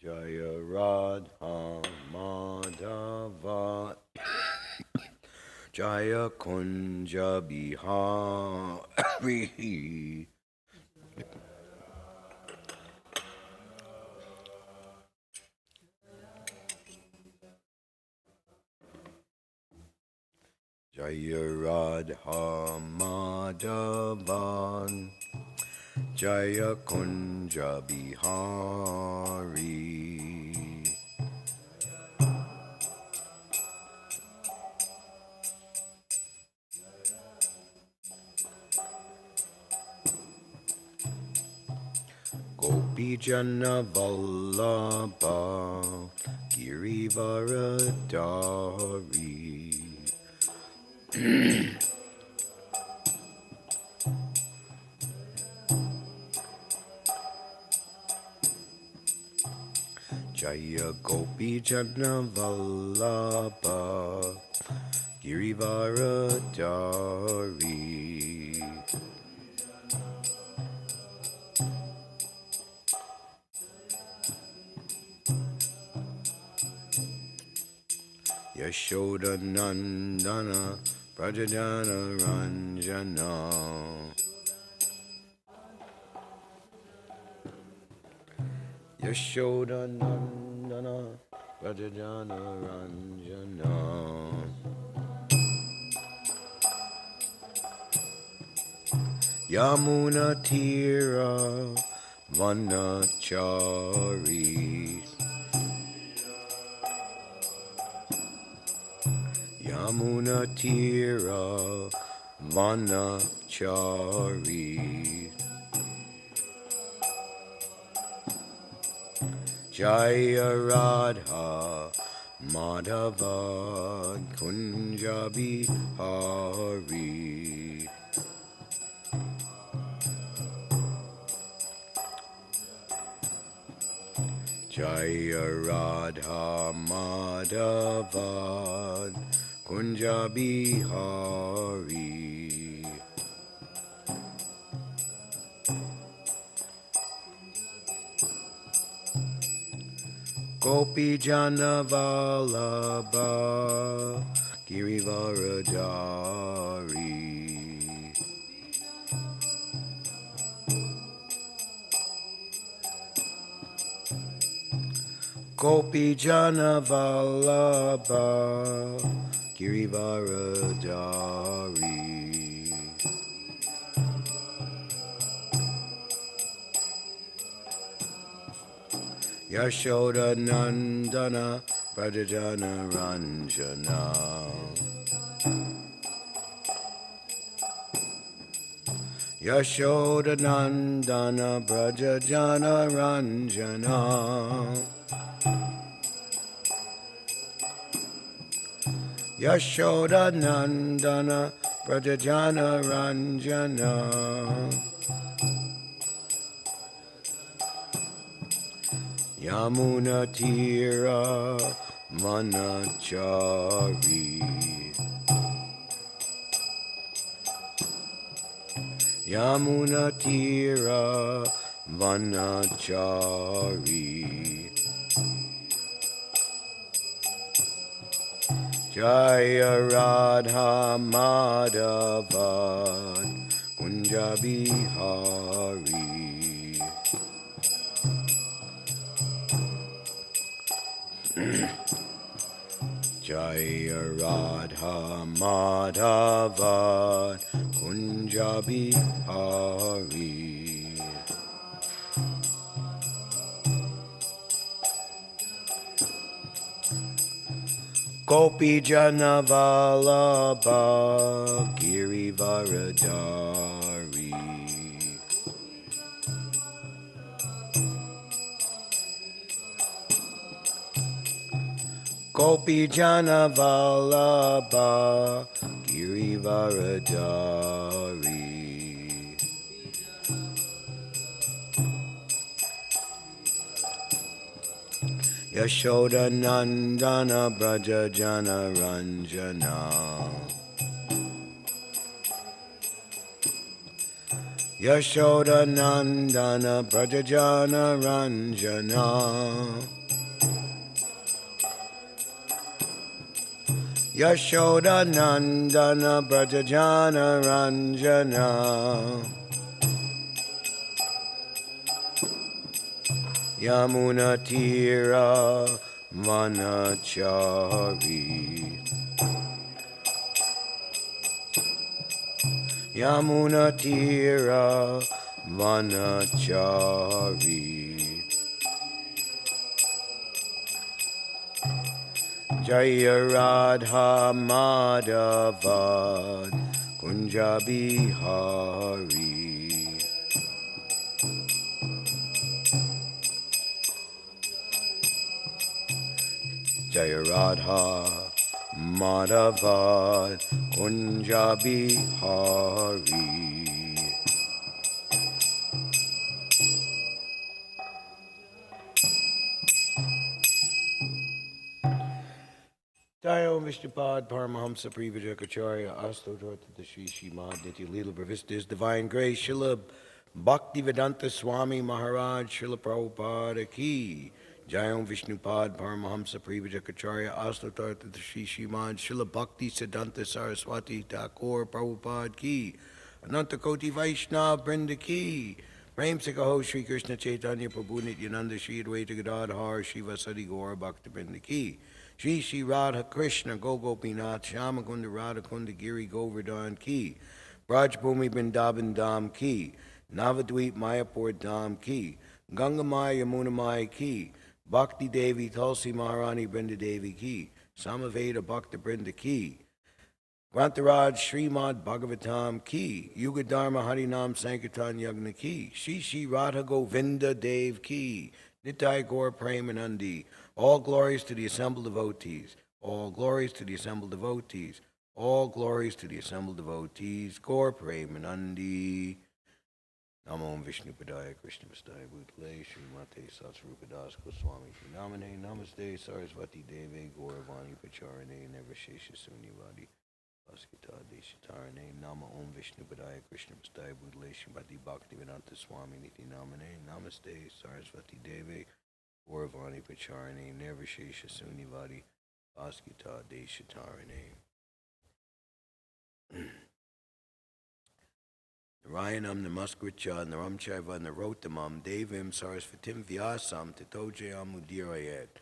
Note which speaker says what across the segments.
Speaker 1: Jaya Radha Madhava Jaya Kunja Bihari Jaya Radha Madhavan Jaya Kunja Bihari Gopi Jana Vallabha Girivaradari Jaya Gopi Jana Vallabha Girivaradari Yashoda Nandana Prajajana Ranjana Yashoda Nandana Prajajana Ranjana Yamuna Tira Vanachari Yamuna Tira Vanachari Jaya Radha Madhava Kunja Bihari Jaya Radha Madhava Kunja Bihari Gopi Jana Vallabha Girivaradari Gopi Jana Vallabha Girivaradari Yashoda Nandana Prajajana Ranjana Yashoda Nandana Prajajana Ranjana Yashoda Nandana Prajajana Ranjana Yamuna Tira Vanachari Yamuna Tira Vanachari Jaya Radha Madhava Kunja Bihari Jaya Radha Madhava Kunja Bihari Gopi Jana Vallabha Girivaradari Gopi Jana Vallabha Girivaradari Yashoda Nandana Brajajana Ranjana Yashoda Nandana Prajajana Ranjana Yashoda Nandana Prajajana Ranjana Yamuna Tira Manachari Yamuna Tira Manachari Jaya Radha Madhava Kunjabi Hari Jaya Radha Madhava Kunjabi Hari Jaya Vishnupad Paramahamsa Privajakacharya Asto Dharta Shri Shimad Nitya Leela Pravistas Divine Grace Srila Bhakti Vedanta Swami Maharaj Srila Prabhupada Ki Jaya Vishnupad Paramahamsa Privajakacharya Asto Dharta Shri Shimad Srila Bhakti Siddhanta Saraswati Thakur Prabhupada Ki Ananta Koti Vaishnav Brinda Ki Prem Sikaho Shri Krishna Chaitanya Prabhu Nityananda Shri Advaita Gadadhar Shiva Sadi Gaura Bhakta Brinda Ki Shri Shri Radha Krishna Go Gopinath Shamakunda Radha Kunda Giri Govardhan Ki Braj Bhumi Vrindavan Dham Ki Navadweep Mayapur Dham Ki Ganga Maya Yamuna Maya Ki Bhakti Devi Tulsi Maharani Brinda Devi Ki Samaveda Bhakta Brinda Ki Grantaraj Srimad Bhagavatam Ki Yuga Dharma Harinam Sankirtan Yagna Ki Shri Shri Radha Govinda Dev Ki Nitai Gaur Premanandi. All glories to the assembled devotees. All glories to the assembled devotees. All glories to the assembled devotees. Gaur Premanandi. Namo Vishnu Padaya Krishna Vastaya Bhutale Srimate Satsrupadas Goswami Namane Namaste Saraswati Deve Gauravani Pacharane Nevashesha Sunyavadi Askita Deshitarane Nama Om Vishnu Padaya Krishna Vastaya Bhutale Srimati Bhakti Vedanta Swami Niti Namane Namaste Saraswati Deve Gauravani Pacharane Nevashesha Sunyavadi Askita Deshitarane Narayanam Namaskritya Naramchaiva Narotamam Devim Sarasvatim Vyasam Tatojayam Udirayet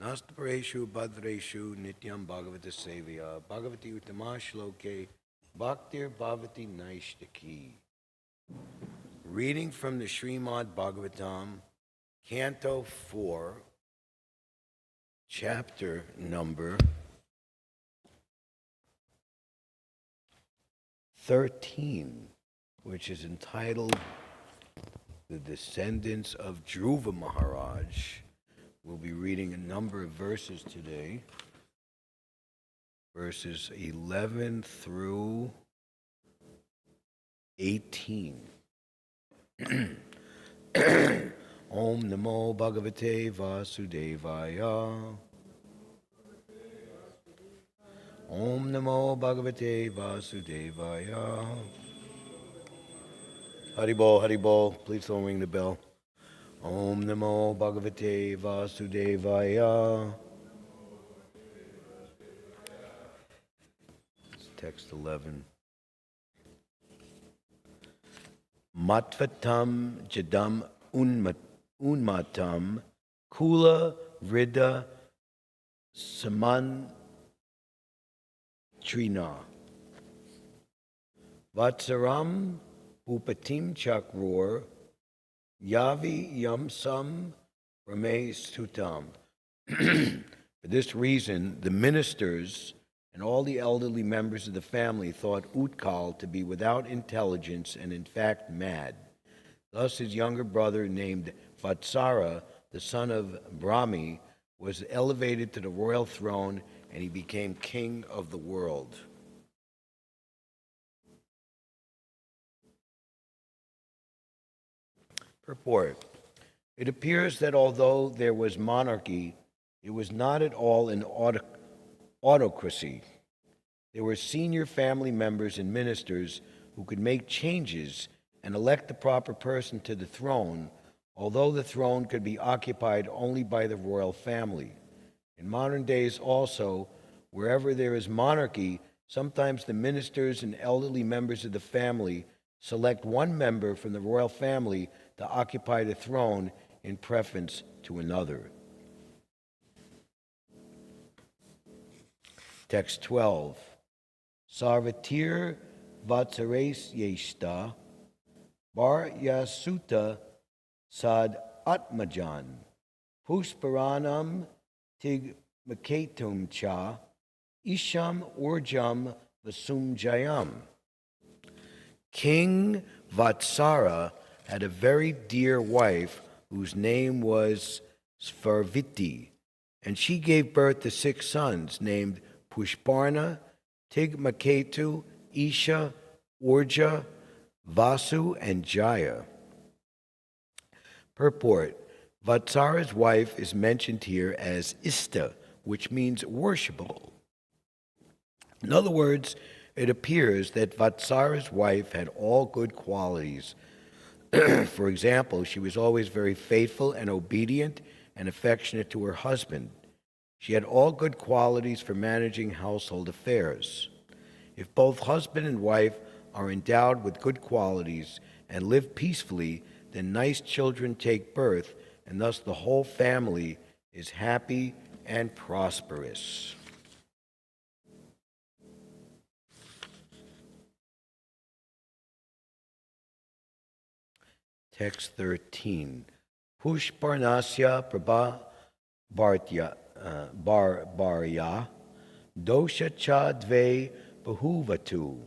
Speaker 1: Nastapareshu Bhadreshu Nityam Bhagavata Sevya Bhagavati Uttamashloke Bhaktir Bhavati Naishtaki. Reading from the Srimad Bhagavatam, Canto 4, Chapter number 13. Which is entitled The Descendants of Dhruva Maharaj. We'll be reading a number of verses today, verses 11 through 18. Om Namo Bhagavate Vasudevaya. Om Namo Bhagavate Vasudevaya. Haribol, please don't ring the bell. Om Namo Bhagavate Vasudevaya. It's text 11. Matvatam Jadam Unmatam Kula Vrida Samantrina Vatsaram Upatim Chakror Yavi Yamsam Rame Sutam. For this reason, the ministers and all the elderly members of the family thought Utkal to be without intelligence and in fact mad. Thus his younger brother, named Vatsara, the son of Brahmi, was elevated to the royal throne and he became king of the world. Purport. It appears that although there was monarchy, it was not at all an autocracy. There were senior family members and ministers who could make changes and elect the proper person to the throne, although the throne could be occupied only by the royal family. In modern days also, wherever there is monarchy, sometimes the ministers and elderly members of the family select one member from the royal family to occupy the throne in preference to another. Text 12. Sarvatir vatsares yeshta bar yasuta sad atmajan pusparanam tig maketum cha isham urjam vasumjayam. King Vatsara had a very dear wife whose name was Svarviti, and she gave birth to 6 sons named Pushparna, Tigmaketu, Isha, Urja, Vasu, and Jaya. Purport: Vatsara's wife is mentioned here as Ista, which means worshipable. In other words, it appears that Vatsara's wife had all good qualities. For example, she was always very faithful and obedient and affectionate to her husband. She had all good qualities for managing household affairs. If both husband and wife are endowed with good qualities and live peacefully, then nice children take birth, and thus the whole family is happy and prosperous. Text 13. Pushparnasya Prabha Barya Dosha Cha Dve Bahuvatu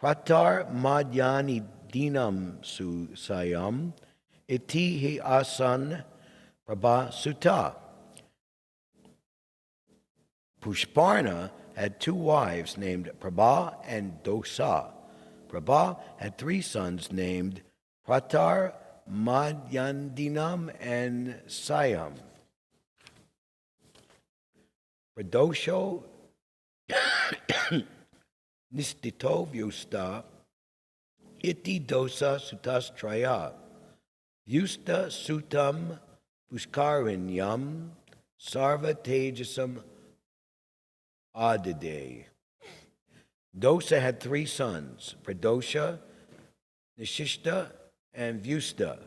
Speaker 1: Pratar Madhyani Dinam Sayam Iti He Asan Prabha Sutta. Pushparna had 2 wives named Prabha and Dosa. Prabha had 3 sons named Pratar, Madhyandinam, and Sayam. Pradosho Nistito Vyusta Iti Dosa Sutas Traya Vyusta Sutam Puskarinyam Sarva Tejasam Adide. Dosa had 3 sons, Pradosha, Nishishta, and Vyusta.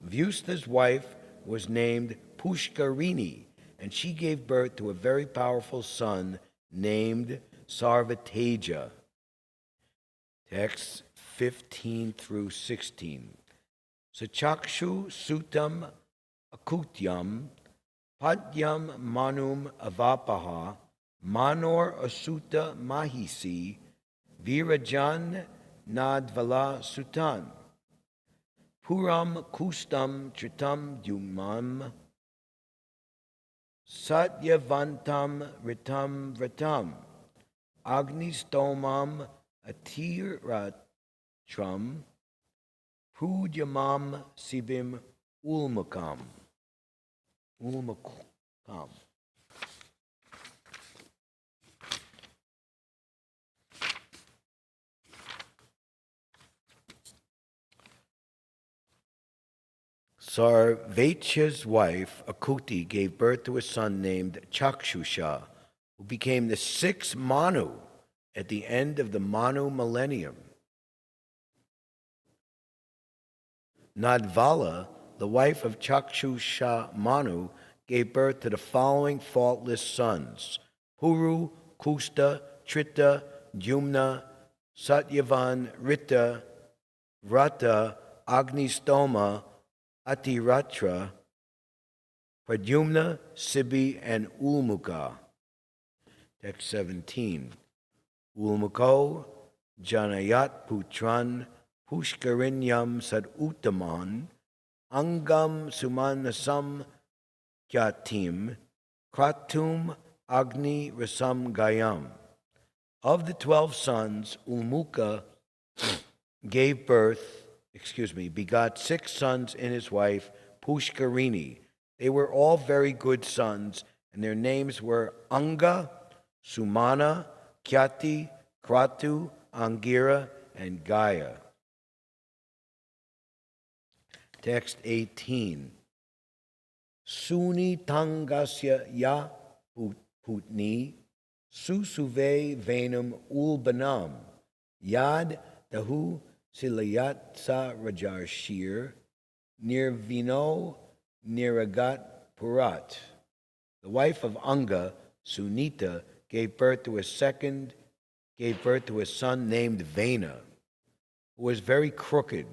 Speaker 1: Vyusta's wife was named Pushkarini, and she gave birth to a very powerful son named Sarvateja. Texts 15 through 16. Sachakshu Sutam Akutyam Padyam Manum Avapaha Manor Asuta Mahisi Virajan Nadvala Sutan Puram Kustam Tritam Dumam Satyavantam Ritam Vratam Agnistomam Atiratram Pudyamam Sibim Ulmakam. Sarvacha's wife, Akuti, gave birth to a son named Chakshusha, who became the 6th Manu at the end of the Manu millennium. Nadvala, the wife of Chakshusha Manu, gave birth to the following faultless sons: Puru, Kusta, Trita, Jumna, Satyavan, Rita, Vrata, Agnistoma, Atiratra, Pradyumna, Sibi, and Ulmuka. Text 17. Ulmuko, Janayat Putran, Pushkarinyam Sad Uttaman, Angam Sumanasam Kyatim, Kratum Agni Rasam Gayam. Of the 12 sons, Ulmuka begot 6 sons in his wife Pushkarini. They were all very good sons, and their names were Anga, Sumana, Kyati, Kratu, Angira, and Gaya. Text 18. Suni tangasya ya putni susuve venum ulbanam yad dahu silayatsa rajarshir nirvino niragat purat. The wife of Anga, Sunita, gave birth to a son named Vena, who was very crooked.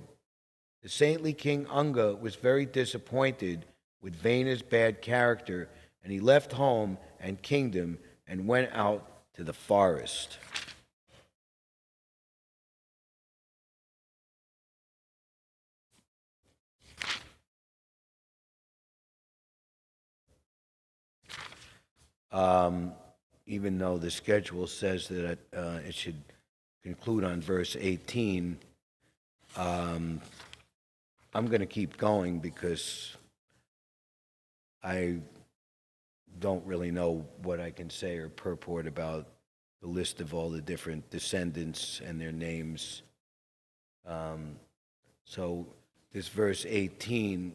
Speaker 1: The saintly King Anga was very disappointed with Vena's bad character, and he left home and kingdom and went out to the forest. Even though the schedule says that it should conclude on verse 18, I'm going to keep going because I don't really know what I can say or purport about the list of all the different descendants and their names. So this verse 18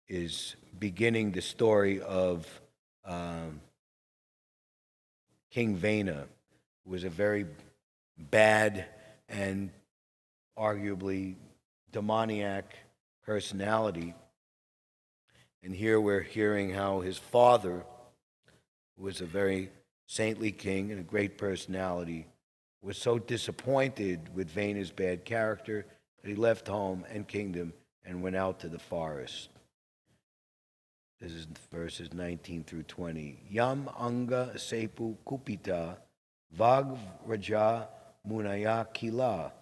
Speaker 1: is beginning the story of King Vena, who was a very bad and arguably demoniac personality. And here we're hearing how his father, who was a very saintly king and a great personality, was so disappointed with Vena's bad character that he left home and kingdom and went out to the forest. This is verses 19 through 20. Yam anga sepu kupita vag raja munaya kila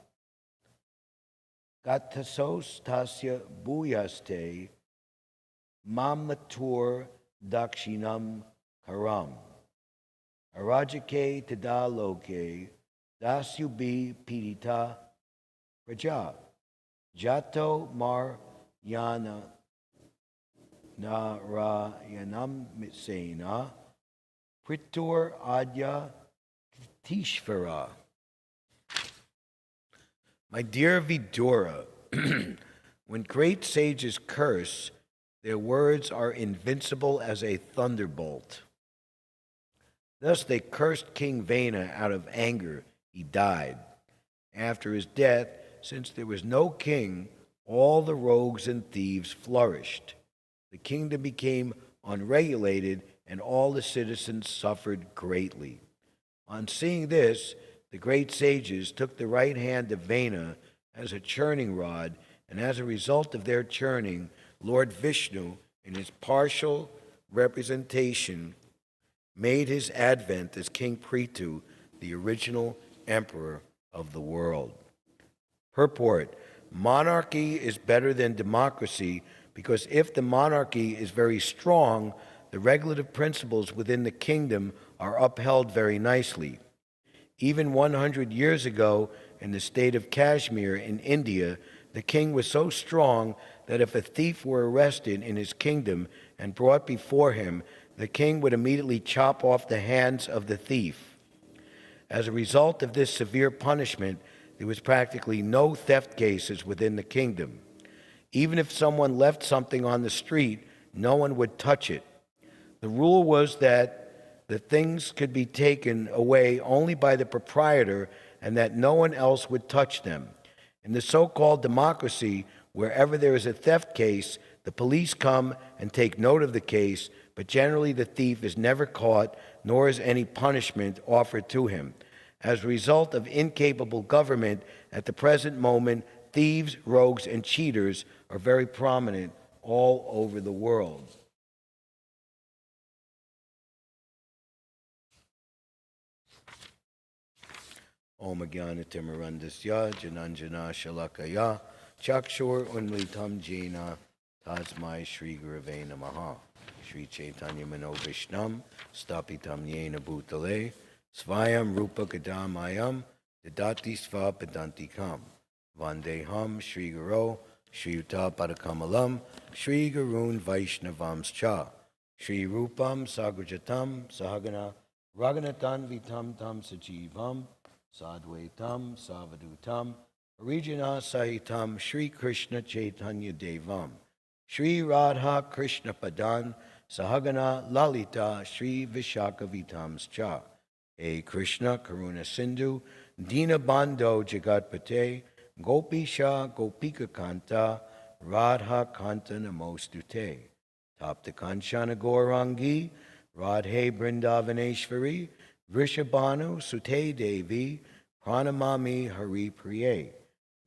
Speaker 1: gatasos tasya buyaste mamatur dakshinam karam arajake tadaloke dasyubi pidita raja jato mar yana Narayanam Sena Pritur Adya Tishvara. My dear Vidura, when great sages curse, their words are invincible as a thunderbolt. Thus they cursed King Vena out of anger. He died. After his death, since there was no king, all the rogues and thieves flourished. The kingdom became unregulated, and all the citizens suffered greatly. On seeing this, the great sages took the right hand of Vena as a churning rod, and as a result of their churning, Lord Vishnu, in his partial representation, made his advent as King Prithu, the original emperor of the world. Purport: monarchy is better than democracy because if the monarchy is very strong, the regulative principles within the kingdom are upheld very nicely. Even 100 years ago, in the state of Kashmir in India, the king was so strong that if a thief were arrested in his kingdom and brought before him, the king would immediately chop off the hands of the thief. As a result of this severe punishment, there was practically no theft cases within the kingdom. Even if someone left something on the street, no one would touch it. The rule was that the things could be taken away only by the proprietor and that no one else would touch them. In the so-called democracy, wherever there is a theft case, the police come and take note of the case, but generally the thief is never caught, nor is any punishment offered to him. As a result of incapable government, at the present moment, thieves, rogues, and cheaters are very prominent all over the world. Om Jnana-timirandasya Jananjana Shalakaya Chakshur Unmlitam Jena Tasmai Shri Gurave Namaha Shri Chaitanya Mano Vishnam Stapitam Yena Bhutale Svayam Rupa Kadamayam Dadati Sva Padantikam Vandeham Shri Guru Shri Yuta Padakamalam Shri Gurun Vaishnavamscha Shri Rupam Sagrajatam Sahagana Raganatan Vitam Tam Sajivam Sadvaitam Savadutam Harijana Sahitam Shri Krishna Chaitanya Devam Shri Radha Krishna Padan Sahagana Lalita Shri Vishakavitam Cha E Krishna Karuna Sindhu Dina Bando Jagatpate Gopisha Gopika Kanta Radha Kanta Namostute Tapta Kanchana Gaurangi Radhe Brindavaneshwari Vrishabhanu Sute Devi Pranamami Hari Priye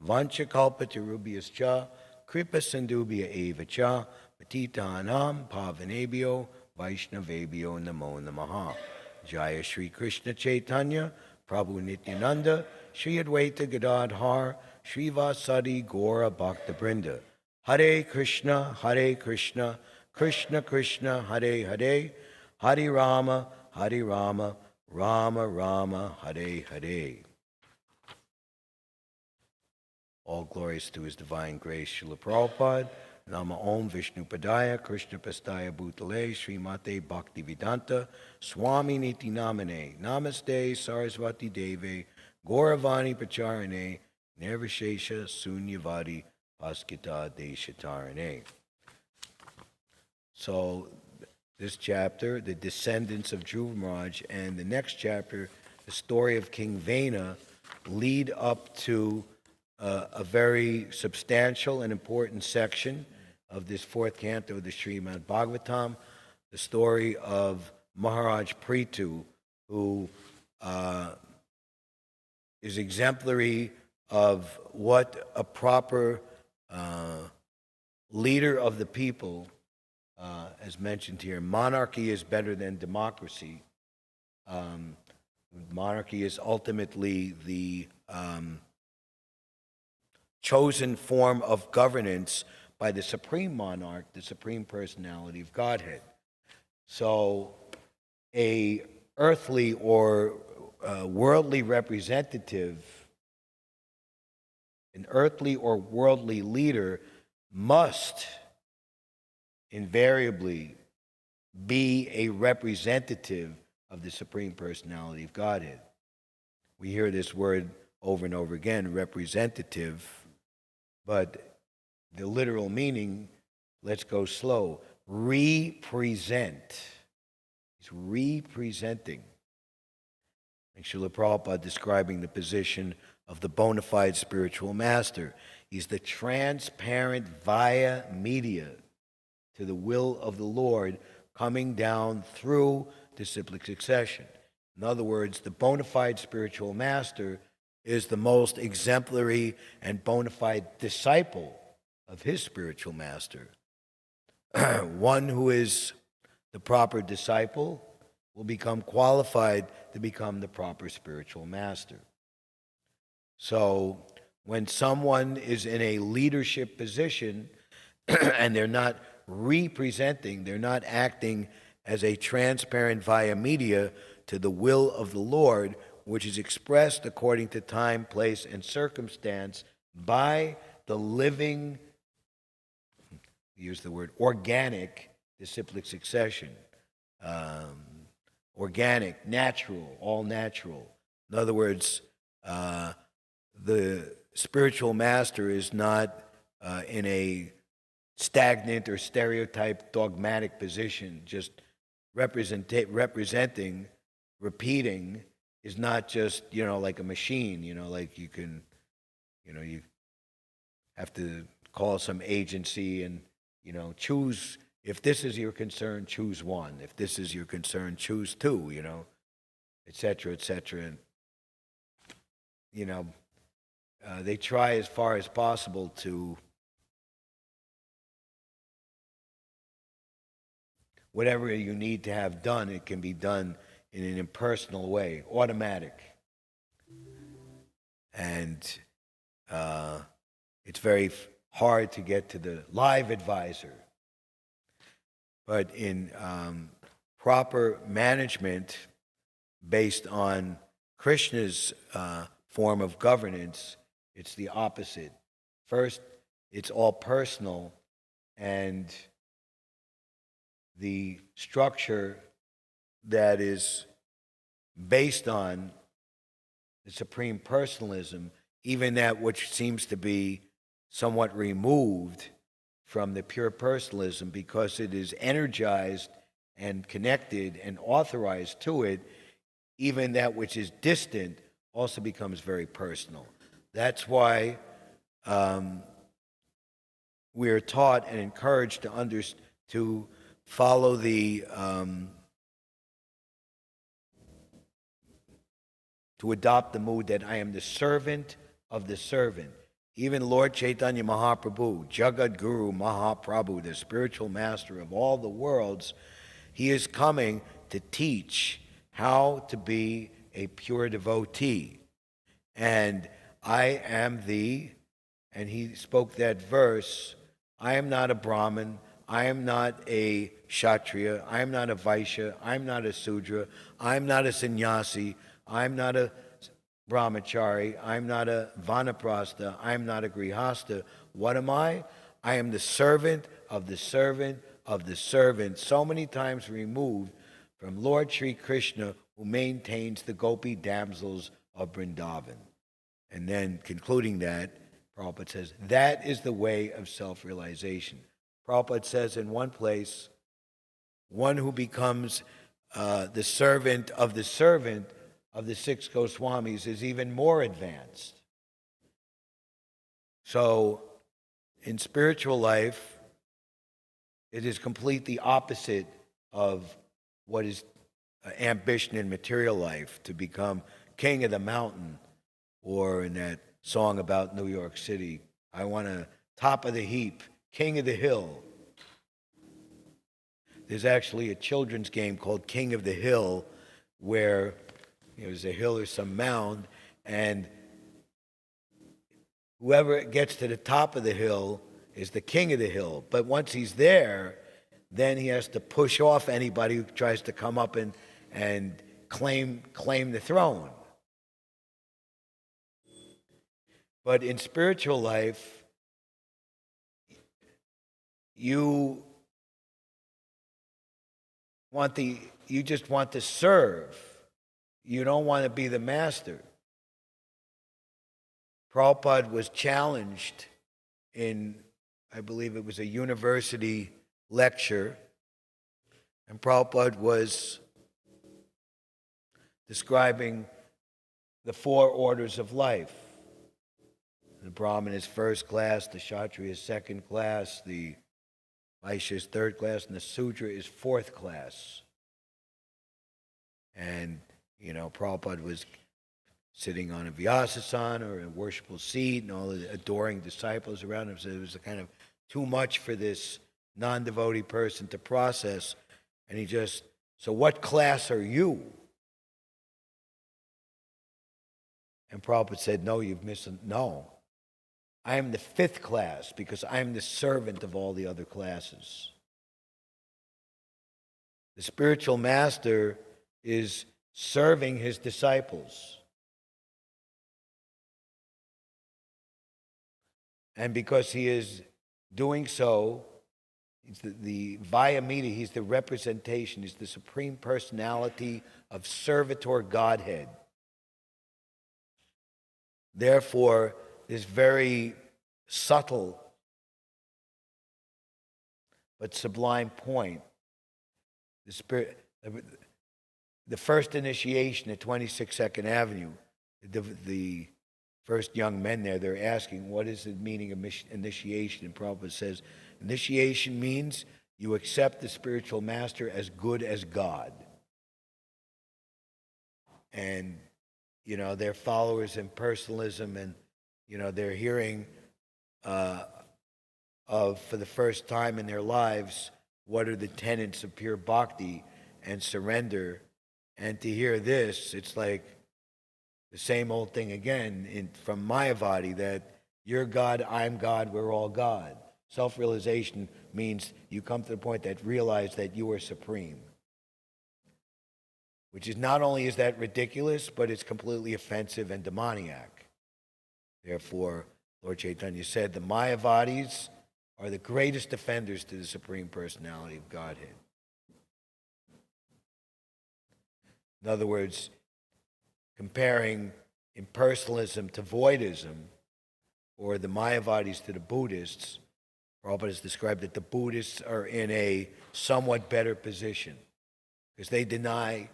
Speaker 1: Vanchakalpatarubhyascha Kripa Sindhubhya Eva Cha Patitanam Pavanebhyo Vaishnavebhyo Namo Namaha Jaya Shri Krishna Chaitanya Prabhu Nityananda Shri Advaita Gadadhar Shri Vasadi Gaura Bhakta Brinda Hare Krishna Krishna Krishna Hare Hare Hare Rama Rama Rama Hare Hare. All glories to His divine grace, Srila Prabhupada. Nama Om Vishnu Padaya Krishna Pastaya Bhutale Srimate Bhaktivedanta Swami Niti Namane Namaste Saraswati Deve Gauravani Pacharane Nirvishesha Sunyavadi Paskita Deshatarane. So this chapter, the descendants of Dhruva Maharaj, and the next chapter, the story of King Vena, lead up to a very substantial and important section of this fourth canto of the Srimad Bhagavatam, the story of Maharaj Prithu, who is exemplary of what a proper leader of the people, as mentioned here. Monarchy is better than democracy. Monarchy is ultimately the chosen form of governance by the supreme monarch, the supreme personality of Godhead. So a earthly or worldly representative, an earthly or worldly leader must invariably be a representative of the supreme personality of Godhead. We hear this word over and over again, representative. But the literal meaning, let's go slow, represent. He's representing. And Srila Prabhupada describing the position of the bona fide spiritual master. He's the transparent via media to the will of the Lord coming down through disciplic succession. In other words, the bona fide spiritual master is the most exemplary and bona fide disciple of his spiritual master. One who is the proper disciple will become qualified to become the proper spiritual master. So when someone is in a leadership position and they're not representing, they're not acting as a transparent via media to the will of the Lord, which is expressed according to time, place, and circumstance by the living, use the word organic, disciplic succession. Organic, natural, all natural. In other words, the spiritual master is not in a stagnant or stereotyped dogmatic position, just representing, repeating, is not just, like a machine, like you can, you have to call some agency and, choose, if this is your concern, choose one. If this is your concern, choose two, et cetera, et cetera. And, they try as far as possible to, whatever you need to have done, it can be done in an impersonal way, automatic. And it's very hard to get to the live advisor. But in proper management based on Krishna's form of governance, it's the opposite. First, it's all personal, and the structure that is based on the supreme personalism even that which seems to be somewhat removed from the pure personalism, because it is energized and connected and authorized to it, even that which is distant also becomes very personal. That's why we are taught and encouraged to follow to adopt the mood that I am the servant of the servant. Even Lord Chaitanya Mahaprabhu, Jagat Guru Mahaprabhu, the spiritual master of all the worlds, he is coming to teach how to be a pure devotee. And I am and he spoke that verse, I am not a Brahmin, I am not a Kshatriya, I am not a Vaishya, I am not a Sudra, I am not a sannyasi, I am not a brahmachari, I am not a vanaprastha, I am not a grihastha. What am I? I am the servant of the servant of the servant, so many times removed from Lord Sri Krishna, who maintains the gopi damsels of Vrindavan. And then concluding that, Prabhupada says, that is the way of self-realization. Prabhupada says in one place, one who becomes the servant of the six Goswamis is even more advanced. So, in spiritual life, it is completely opposite of what is ambition in material life, to become king of the mountain, or in that song about New York City, I want a top of the heap, king of the hill. There's actually a children's game called King of the Hill, where there's a hill or some mound, and whoever gets to the top of the hill is the king of the hill. But once he's there, then he has to push off anybody who tries to come up and claim the throne. But in spiritual life, you just want to serve. You don't want to be the master. Prabhupada was challenged in, I believe it was a university lecture, and Prabhupada was describing the four orders of life. The Brahmin is first class, the Kshatriya is second class, the Vaishya is third class, and the Sudra is fourth class. And, Prabhupada was sitting on a Vyasasana or a worshipful seat, and all the adoring disciples around him. So it was kind of too much for this non-devotee person to process. And so what class are you? And Prabhupada said, no, you've missed it. No. I am the fifth class because I am the servant of all the other classes. The spiritual master is serving his disciples. And because he is doing so, he's the Vayamita, he's the representation, he's the supreme personality of servitor Godhead. Therefore, this very subtle but sublime point, the first initiation at 26 Second Avenue, the first young men there, they're asking, what is the meaning of initiation? And Prabhupada says, initiation means you accept the spiritual master as good as God. And, they're followers in personalism, and, they're hearing for the first time in their lives, what are the tenets of pure bhakti and surrender. And to hear this, it's like the same old thing again from Mayavadi, that you're God, I'm God, we're all God. Self-realization means you come to the point that realize that you are supreme. Which is not only is that ridiculous, but it's completely offensive and demoniac. Therefore, Lord Chaitanya said, the Mayavadis are the greatest offenders to the Supreme Personality of Godhead. In other words, comparing impersonalism to voidism, or the Mayavadis to the Buddhists, Prabhupada has described that the Buddhists are in a somewhat better position because they don't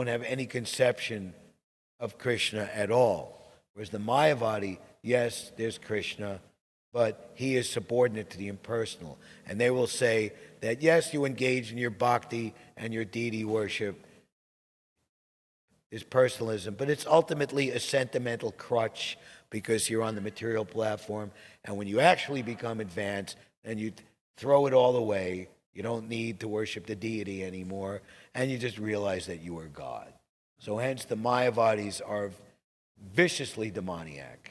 Speaker 1: have any conception of Krishna at all. Whereas the Mayavadi, yes, there's Krishna, but he is subordinate to the impersonal. And they will say that, yes, you engage in your bhakti and your deity worship, is personalism, but it's ultimately a sentimental crutch because you're on the material platform. And when you actually become advanced, then you throw it all away. You don't need to worship the deity anymore, and you just realize that you are God. So hence the Mayavadis are viciously demoniac.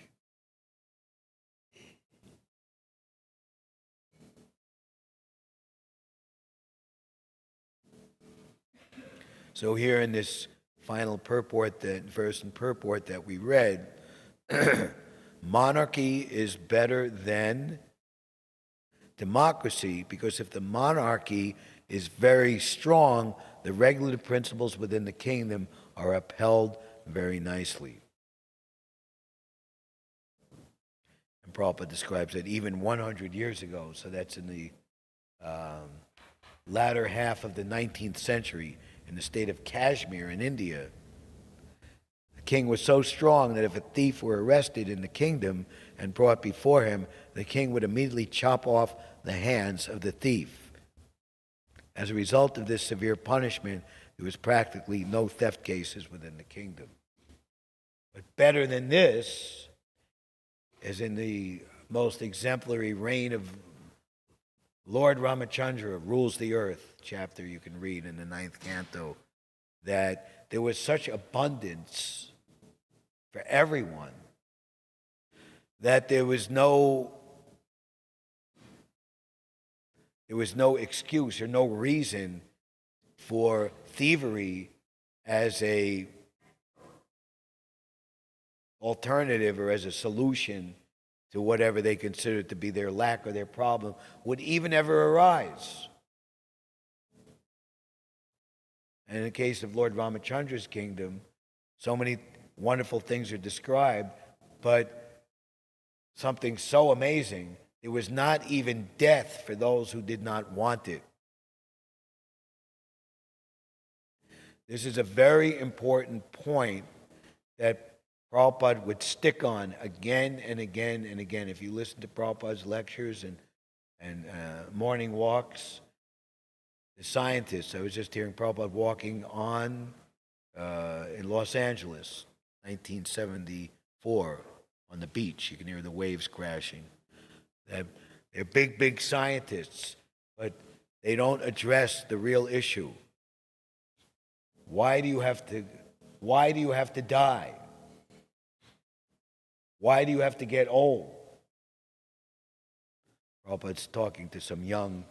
Speaker 1: So here in this final purport, that verse and purport that we read, monarchy is better than democracy, because if the monarchy is very strong, the regulative principles within the kingdom are upheld very nicely. And Prabhupada describes that even 100 years ago, so that's in the latter half of the 19th century, in the state of Kashmir in India, the king was so strong that if a thief were arrested in the kingdom and brought before him, the king would immediately chop off the hands of the thief. As a result of this severe punishment, there was practically no theft cases within the kingdom. But better than this, as in the most exemplary reign of Lord Ramachandra rules the earth, chapter you can read in the 9th canto, that there was such abundance for everyone that there was no excuse or no reason for thievery as a alternative or as a solution to whatever they considered to be their lack or their problem would even ever arise. And in the case of Lord Ramachandra's kingdom, so many wonderful things are described, but something so amazing, it was not even death for those who did not want it. This is a very important point that Prabhupada would stick on again and again and again. If you listen to Prabhupada's lectures and morning walks, the scientists, I was just hearing Prabhupada walking on in Los Angeles, 1974, on the beach. You can hear the waves crashing. They're big, big scientists, but they don't address the real issue. Why do you have to die? Why do you have to get old? Prabhupada's talking to some young,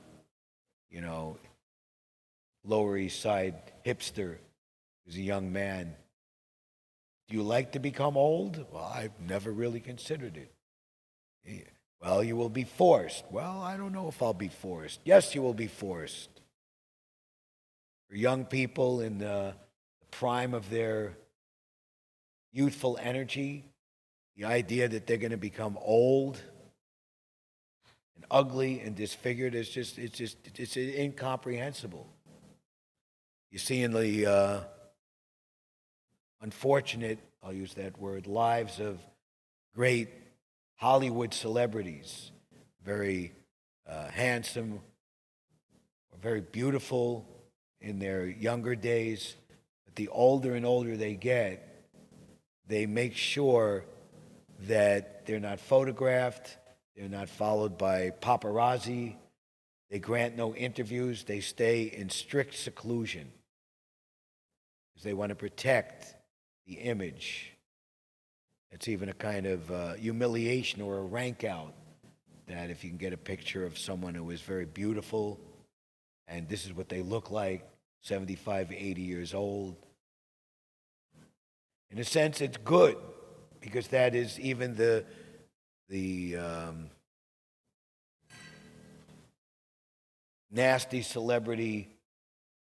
Speaker 1: Lower East Side hipster who's a young man. Do you like to become old? Well, I've never really considered it. Well, you will be forced. Well, I don't know if I'll be forced. Yes, you will be forced. For young people in the prime of their youthful energy, the idea that they're going to become old and ugly and disfigured is it's incomprehensible. You see in the unfortunate, I'll use that word, lives of great Hollywood celebrities, very handsome, or very beautiful in their younger days, but the older and older they get, they make sure that they're not photographed, they're not followed by paparazzi, they grant no interviews, they stay in strict seclusion because they want to protect the image. It's even a kind of humiliation or a rank out that if you can get a picture of someone who is very beautiful and this is what they look like, 75, 80 years old. In a sense, it's good because that is even the nasty celebrity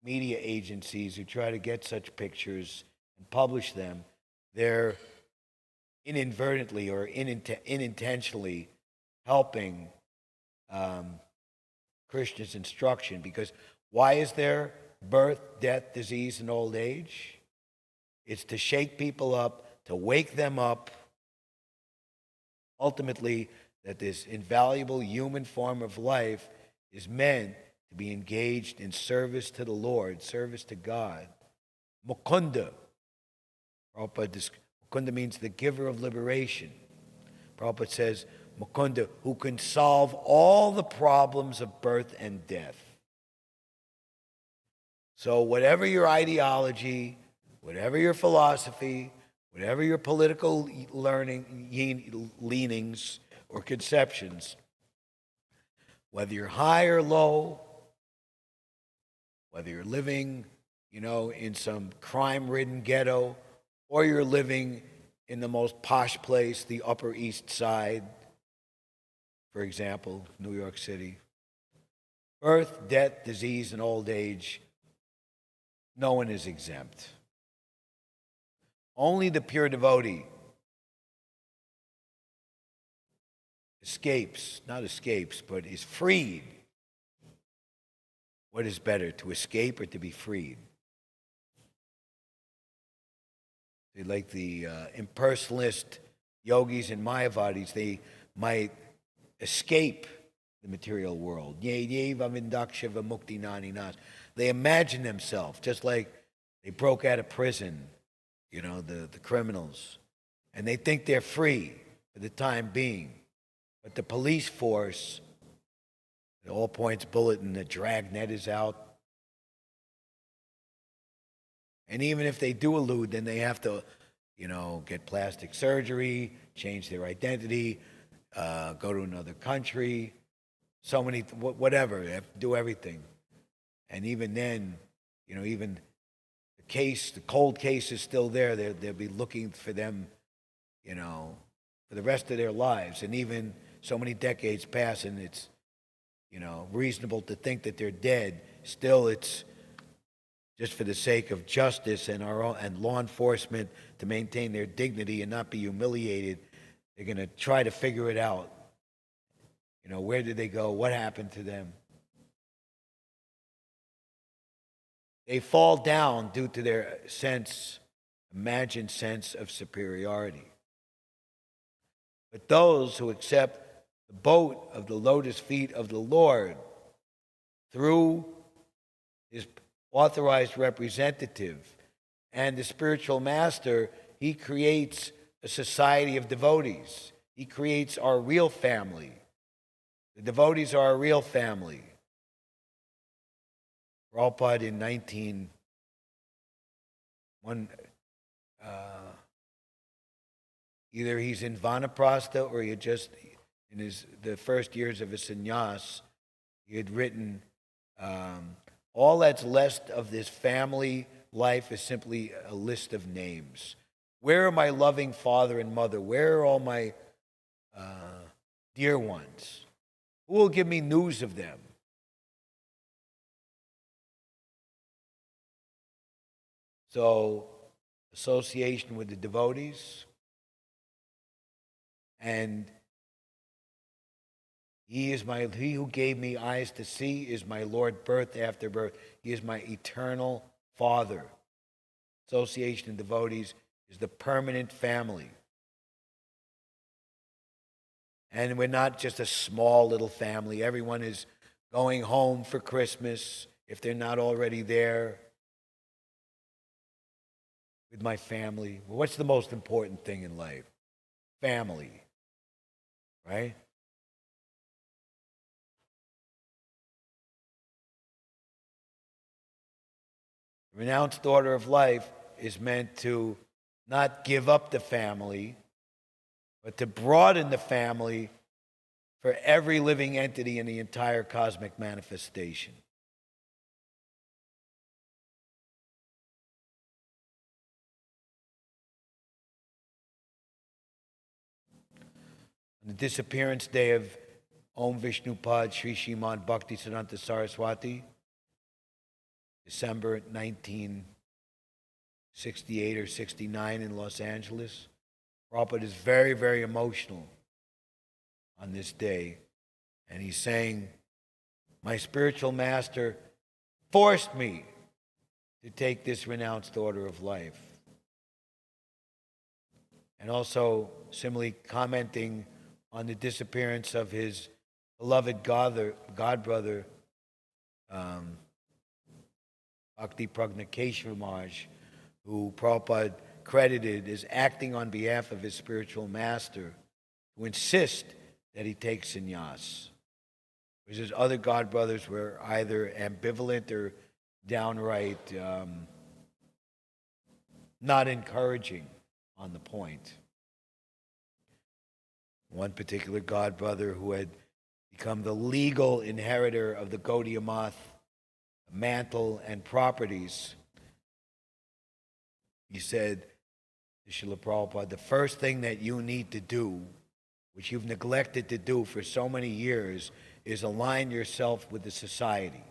Speaker 1: media agencies who try to get such pictures and publish them. they're inadvertently or unintentionally helping Krishna's instruction. Because why is there birth, death, disease, and old age? It's to shake people up, to wake them up, ultimately, that this invaluable human form of life is meant to be engaged in service to the Lord, service to God. Mukunda. Mukunda means the giver of liberation. Prabhupada says, Mukunda, who can solve all the problems of birth and death. So whatever your ideology, whatever your philosophy, whatever your political leanings or conceptions, whether you're high or low, whether you're living, in some crime-ridden ghetto, or you're living in the most posh place, the Upper East Side, for example, New York City. Birth, death, disease, and old age, no one is exempt. Only the pure devotee not escapes, but is freed. What is better, to escape or to be freed? Like the impersonalist yogis and Mayavadis, they might escape the material world. They imagine themselves, just like they broke out of prison, the criminals, and they think they're free for the time being. But the police force, at all points bulletin, the dragnet is out. And even if they do elude, then they have to, get plastic surgery, change their identity, go to another country, so many, whatever, they have to do everything. And even then, even the cold case is still there. They'll be looking for them, for the rest of their lives. And even so many decades pass and it's, reasonable to think that they're dead. Still, it's just for the sake of justice and and law enforcement to maintain their dignity and not be humiliated. They're going to try to figure it out. Where did they go? What happened to them? They fall down due to their imagined sense of superiority. But those who accept the boat of the lotus feet of the Lord through his authorized representative and the spiritual master, he creates a society of devotees. He creates our real family. The devotees are our real family. Prabhupada in 1901, either he's in Vanaprastha or he had just, in the first years of his sannyas, he had written, all that's left of this family life is simply a list of names. Where are my loving father and mother? Where are all my dear ones? Who will give me news of them? So, association with the devotees, and he who gave me eyes to see is my Lord birth after birth. He is my eternal Father. Association of devotees is the permanent family. And we're not just a small little family. Everyone is going home for Christmas if they're not already there with my family. Well, what's the most important thing in life? Family, right? The renounced order of life is meant to not give up the family, but to broaden the family for every living entity in the entire cosmic manifestation. On the disappearance day of Om Vishnupad Sri Srimad Bhaktisiddhanta Saraswati, December 1960, 68 or 69 in Los Angeles. Prabhupada is very, very emotional on this day. And he's saying, my spiritual master forced me to take this renounced order of life. And also similarly commenting on the disappearance of his beloved godbrother, Bhakti Pragnakeshwar Maharaj, who Prabhupada credited as acting on behalf of his spiritual master to insist that he take sannyas. Whereas his other godbrothers were either ambivalent or downright not encouraging on the point. One particular godbrother who had become the legal inheritor of the Gaudiya Math mantle and properties, he said to Srila Prabhupada, the first thing that you need to do, which you've neglected to do for so many years, is align yourself with the society,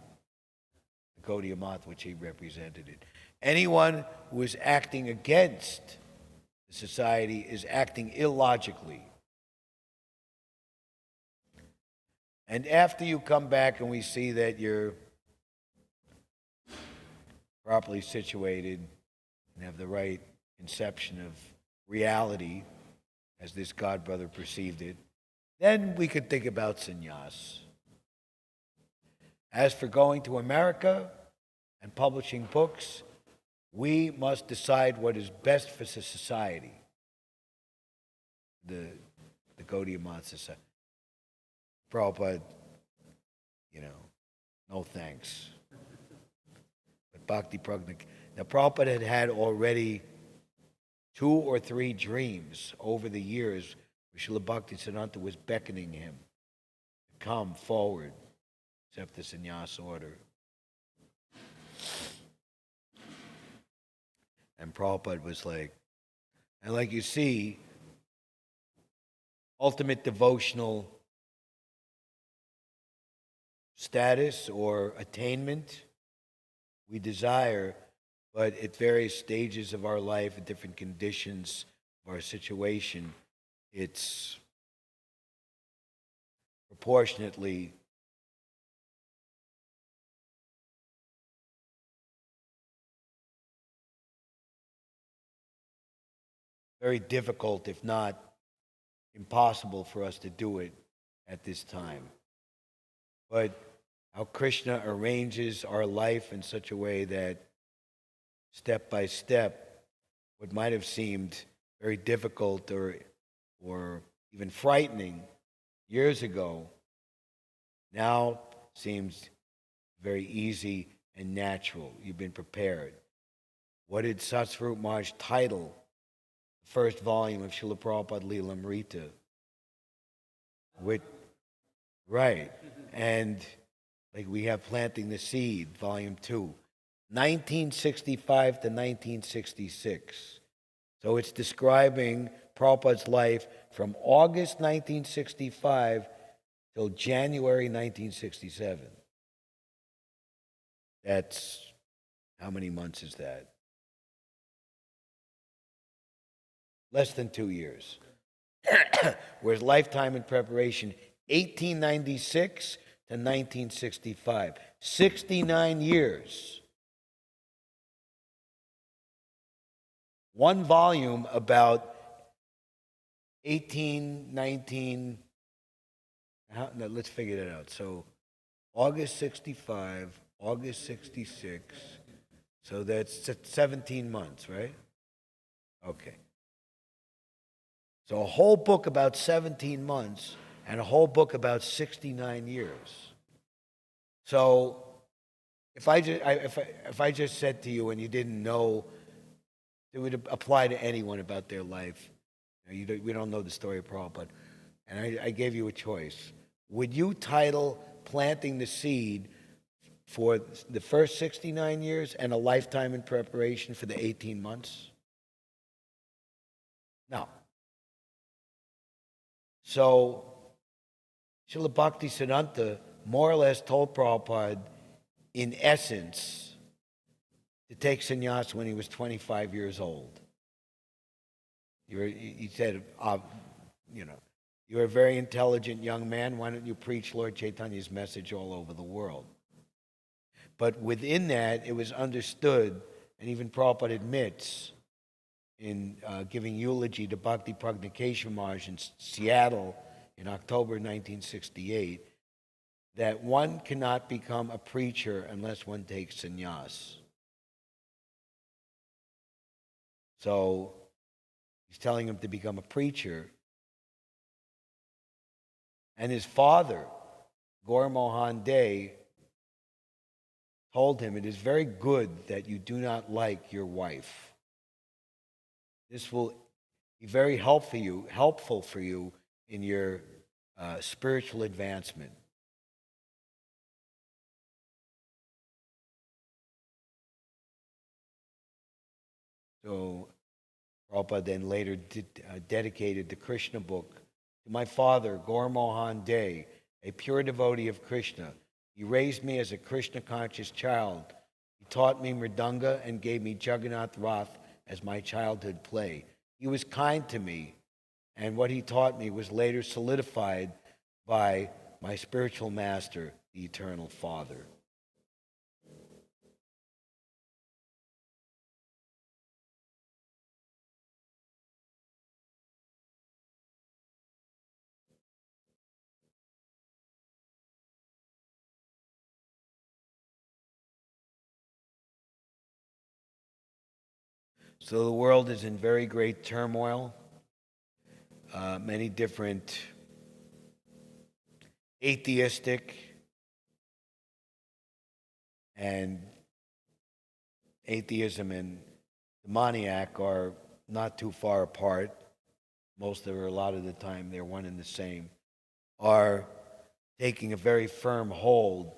Speaker 1: the Gaudiya Math, which he represented it. Anyone who is acting against the society is acting illogically. And after you come back and we see that you're properly situated and have the right conception of reality, as this godbrother perceived it, then we could think about sannyas. As for going to America and publishing books, we must decide what is best for society, the Gaudiya Math Society. Prabhupada, no thanks. But Bhakti Pragnik. Now, Prabhupada had already 2 or 3 dreams over the years where Srila Bhaktisiddhanta was beckoning him to come forward, accept the sannyas order. And Prabhupada was like, and like you see, ultimate devotional status or attainment we desire, but at various stages of our life, at different conditions of our situation, it's proportionately very difficult, if not impossible, for us to do it at this time. But how Krishna arranges our life in such a way that step by step, what might have seemed very difficult or even frightening years ago, now seems very easy and natural. You've been prepared. What did Satsvarup Maharaj title the first volume of Srila Prabhupada Lilamrita? Right. And like we have Planting the Seed, Volume 2, 1965 to 1966. So it's describing Prabhupada's life from August 1965 till January 1967. That's, how many months is that? Less than 2 years. Whereas lifetime in preparation, 1896 to 1965. 69 years. One volume about 18, 19, no, let's figure that out. So August 65, August 66, so that's 17 months, right? Okay. So a whole book about 17 months and a whole book about 69 years. So if I just said to you and you didn't know, it would apply to anyone about their life. We don't know the story of Prabhupada. And I gave you a choice. Would you title Planting the Seed for the first 69 years and a lifetime in preparation for the 18 months? No. So, Srila Bhaktisiddhanta more or less told Prabhupada, in essence, to take sannyas when he was 25 years old. He said, you're a very intelligent young man. Why don't you preach Lord Chaitanya's message all over the world? But within that, it was understood, and even Prabhupada admits in giving eulogy to Bhakti Pragnikeshwar Maharaj in Seattle in October 1968, that one cannot become a preacher unless one takes sannyas. So he's telling him to become a preacher. And his father, Gaur Mohan De, told him, it is very good that you do not like your wife. This will be very helpful for you in your spiritual advancement. So Prabhupada then later dedicated the Krishna book to my father, Gaur Mohan De, a pure devotee of Krishna. He raised me as a Krishna-conscious child. He taught me mridanga and gave me Jagannath Rath as my childhood play. He was kind to me, and what he taught me was later solidified by my spiritual master, the Eternal Father. So the world is in very great turmoil. Many different atheistic and atheism and demoniac are not too far apart. Most of, or a lot of the time, they're one and the same, are taking a very firm hold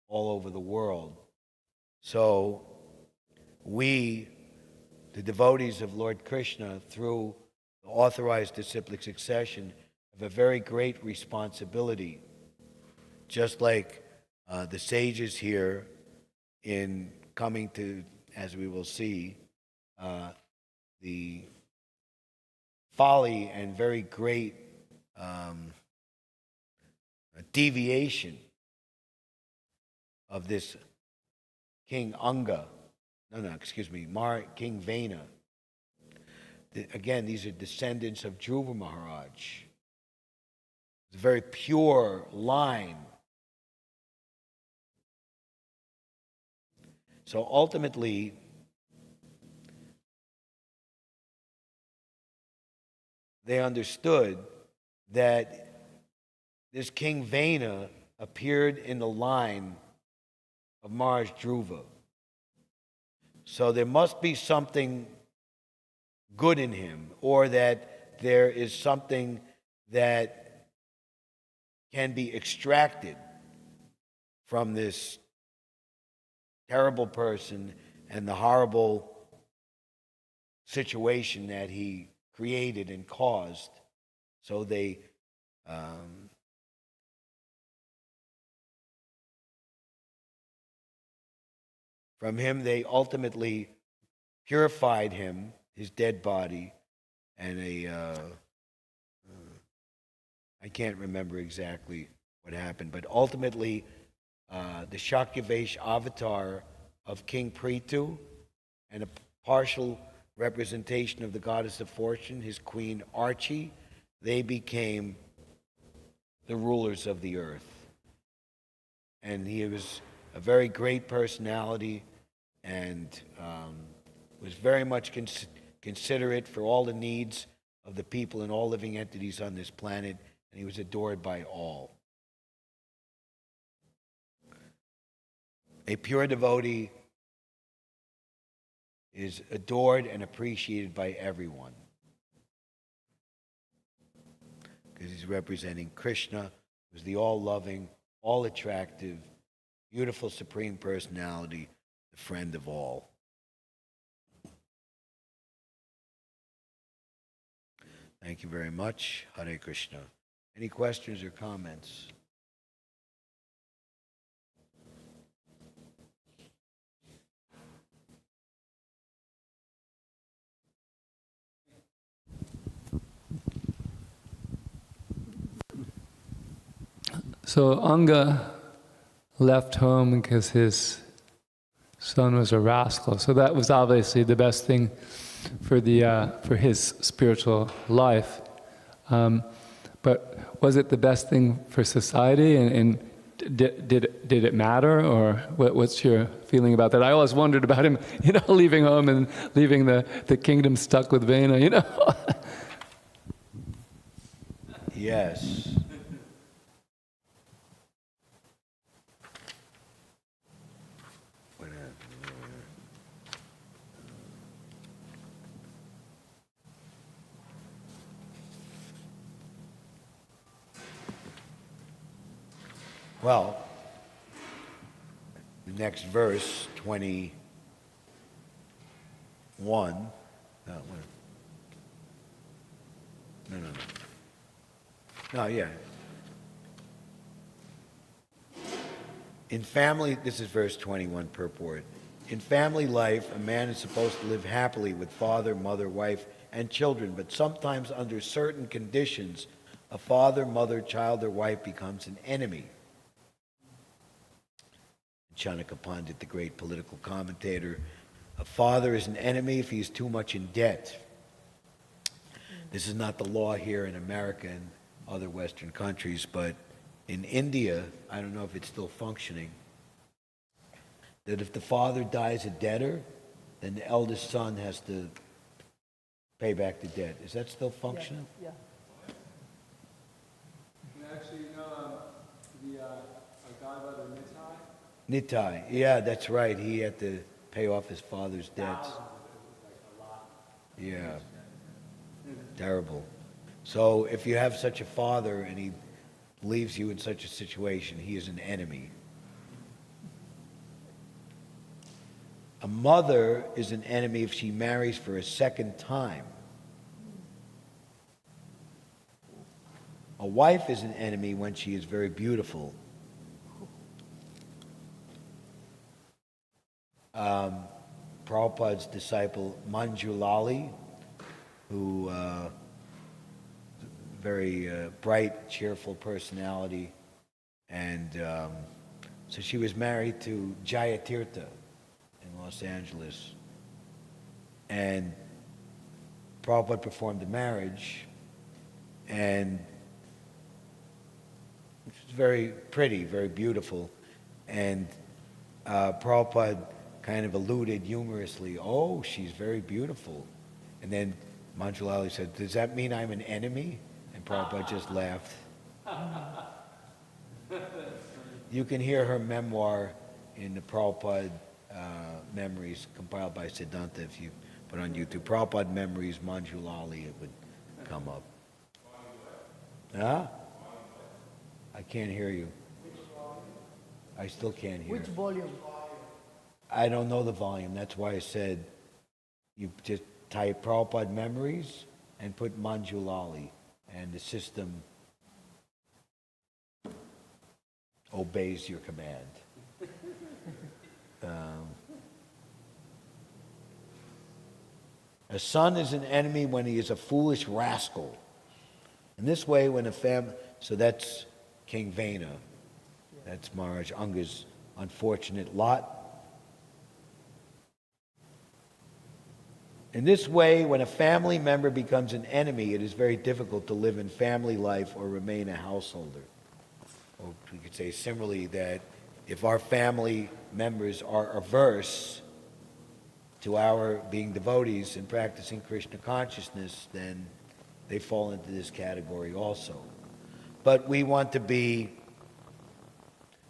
Speaker 1: all over the world. So we, the devotees of Lord Krishna, through the authorized disciplic succession, have a very great responsibility, just like the sages here in coming to, as we will see, the folly and very great deviation of this King Anga, King Vena. Again, these are descendants of Dhruva Maharaj. It's a very pure line. So ultimately, they understood that this King Vena appeared in the line of Maharaj Dhruva. So there must be something good in him, or that there is something that can be extracted from this terrible person and the horrible situation that he created and caused. So they from him they ultimately purified him, his dead body, and I can't remember exactly what happened, but ultimately the Shakyavesh avatar of King Prithu and a partial representation of the goddess of fortune, his queen Archie, they became the rulers of the earth. And he was a very great personality and was very much considerate for all the needs of the people and all living entities on this planet, and he was adored by all. A pure devotee is adored and appreciated by everyone because he's representing Krishna, who's the all-loving, all-attractive, beautiful Supreme Personality, the friend of all. Thank you very much. Hare Krishna. Any questions or comments?
Speaker 2: So Anga left home because his son was a rascal. So that was obviously the best thing for his spiritual life. But was it the best thing for society? And did it matter? Or what's your feeling about that? I always wondered about him, leaving home and leaving the kingdom stuck with Vena,
Speaker 1: Yes. What happened there? Well, the next verse, 21. No, no. No, yeah. In family, this is verse 21 purport. In family life, a man is supposed to live happily with father, mother, wife, and children, but sometimes under certain conditions, a father, mother, child, or wife becomes an enemy. Chanakya Pandit, the great political commentator, a father is an enemy if he is too much in debt. This is not the law here in America and other Western countries, but in India, I don't know if it's still functioning, that if the father dies a debtor, then the eldest son has to pay back the debt. Is that still functioning?
Speaker 3: Yeah.
Speaker 2: Actually, the guy by the Nitai?
Speaker 1: Nitai, yeah, that's right. He had to pay off his father's debts. Yeah, terrible. So if you have such a father and he leaves you in such a situation, he is an enemy. A mother is an enemy if she marries for a second time. A wife is an enemy when she is very beautiful. Prabhupada's disciple Manjulali, who very bright, cheerful personality, and so she was married to Jayatirtha in Los Angeles, and Prabhupada performed the marriage, and it was very pretty, very beautiful, and Prabhupada kind of alluded humorously, "Oh, she's very beautiful," and then Manjulali said, "Does that mean I'm an enemy?" And Prabhupada just laughed. You can hear her memoir in the Prabhupada Memories compiled by Siddhanta. If you put on YouTube, Prabhupada Memories, Manjulali, it would come up. Huh? I can't hear you. I still can't hear.
Speaker 3: Which volume?
Speaker 1: I don't know the volume. That's why I said you just type Prabhupada Memories and put Manjulali, and the system obeys your command. A son is an enemy when he is a foolish rascal. In this way, when a family... So that's King Vena. That's Maharaj Anga's unfortunate lot. In this way, when a family member becomes an enemy, it is very difficult to live in family life or remain a householder. Or we could say similarly that if our family members are averse to our being devotees and practicing Krishna consciousness, then they fall into this category also. But we want to be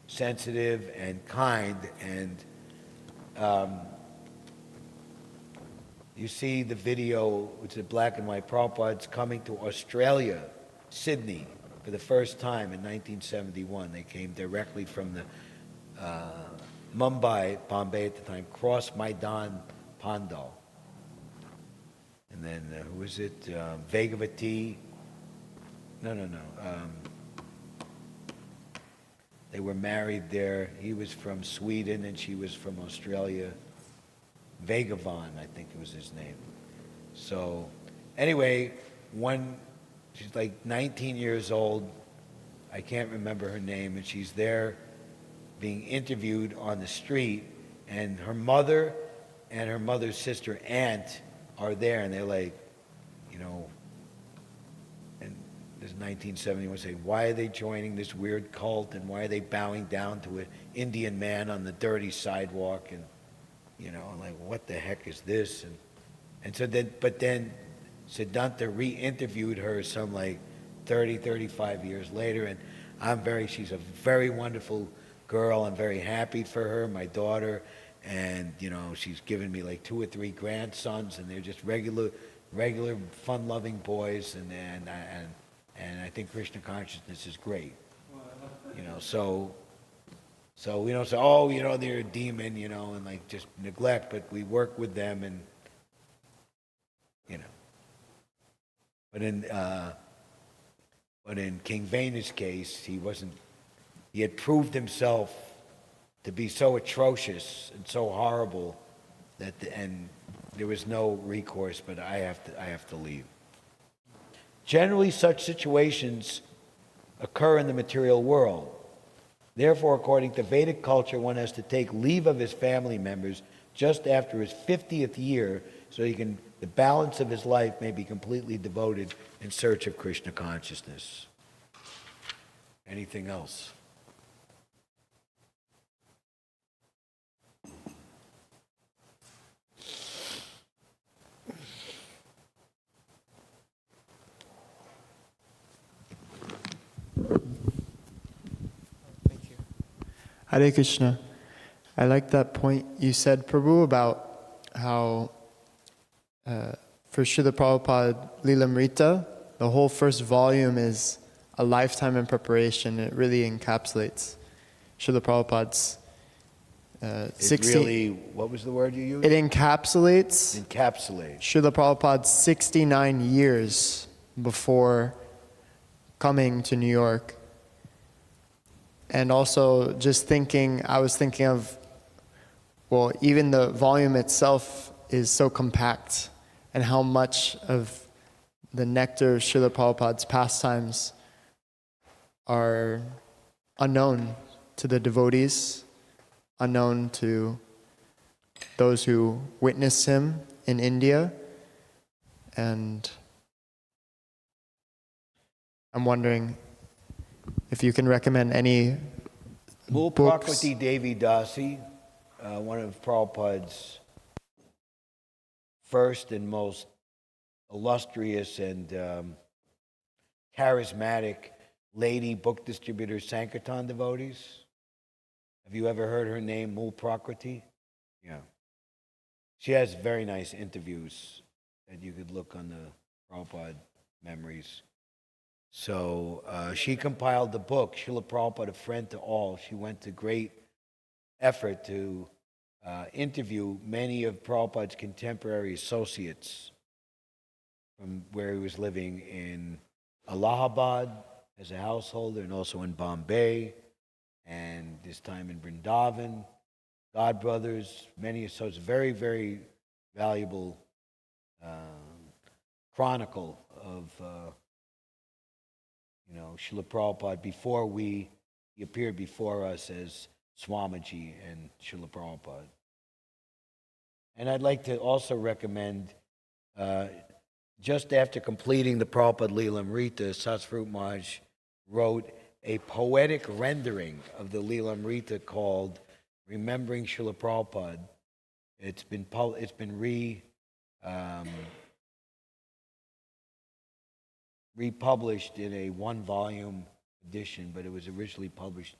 Speaker 1: sensitive and kind, and you see the video, which is black and white. Prabhupada's coming to Australia, Sydney, for the first time in 1971. They came directly from the Mumbai, Bombay at the time, Cross Maidan Pandal. And then, who is it? Vegavati. No. They were married there. He was from Sweden and she was from Australia. Vagavan, I think it was his name. So, anyway, she's like 19 years old, I can't remember her name, and she's there being interviewed on the street, and her mother and her mother's sister aunt are there, and they're like, you know, and this 1971 saying, why are they joining this weird cult, and why are they bowing down to an Indian man on the dirty sidewalk, and like, what the heck is this? And so then, but then Siddhanta re-interviewed her some like 30, 35 years later, and she's a very wonderful girl. I'm very happy for her, my daughter, and she's given me like 2 or 3 grandsons, and they're just regular, fun-loving boys, and I think Krishna consciousness is great. So we don't say, oh, they're a demon, and like just neglect, but we work with them, and But in King Vena's case, he had proved himself to be so atrocious and so horrible and there was no recourse, but I have to leave. Generally, such situations occur in the material world. Therefore, according to Vedic culture, one has to take leave of his family members just after his 50th year so the balance of his life may be completely devoted in search of Krishna consciousness. Anything else?
Speaker 3: Thank you. Hare Krishna. I like that point you said, Prabhu, about how for Srila Prabhupada Lilamrita, the whole first volume is a lifetime in preparation. It really encapsulates Srila Prabhupada's
Speaker 1: 60... what was the word you used?
Speaker 3: It encapsulates Srila Prabhupada's 69 years before coming to New York. And also just I was thinking of, well, even the volume itself is so compact, and how much of the nectar of Srila Prabhupada's pastimes are unknown to the devotees, unknown to those who witness him in India. And I'm wondering if you can recommend any
Speaker 1: Mul
Speaker 3: books.
Speaker 1: Prakriti Devi Dasi, one of Prabhupada's first and most illustrious and charismatic lady book distributor Sankirtan devotees. Have you ever heard her name, Mul Prakriti? Yeah. She has very nice interviews that you could look on the Prabhupada memories. So she compiled the book, Srila Prabhupada, A Friend to All. She went to great effort to interview many of Prabhupada's contemporary associates from where he was living in Allahabad as a householder, and also in Bombay, and this time in Vrindavan, God Brothers, many associates. Very, very valuable chronicle of Srila Prabhupada before he appeared before us as Swamiji and Srila Prabhupada. And I'd like to also recommend, just after completing the Prabhupada Lilamrita, Satsvarup Maharaj wrote a poetic rendering of the Lilamrita called Remembering Srila Prabhupada. It's been republished in a 1-volume edition, but it was originally published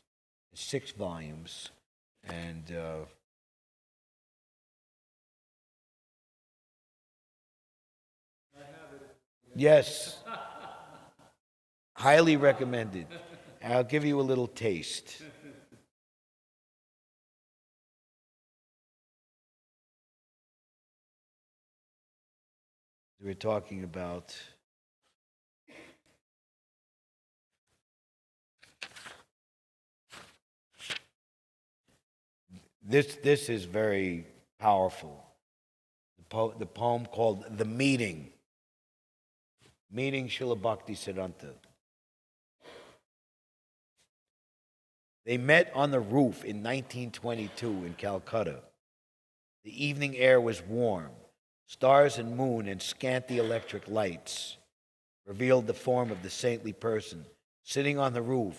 Speaker 1: in 6 volumes. And yes, highly recommended. I'll give you a little taste. We're talking about this is very powerful. The poem called The Meeting Srila Bhakti Siddhanta. They met on the roof in 1922 in Calcutta. The evening air was warm. Stars and moon and scanty electric lights revealed the form of the saintly person sitting on the roof.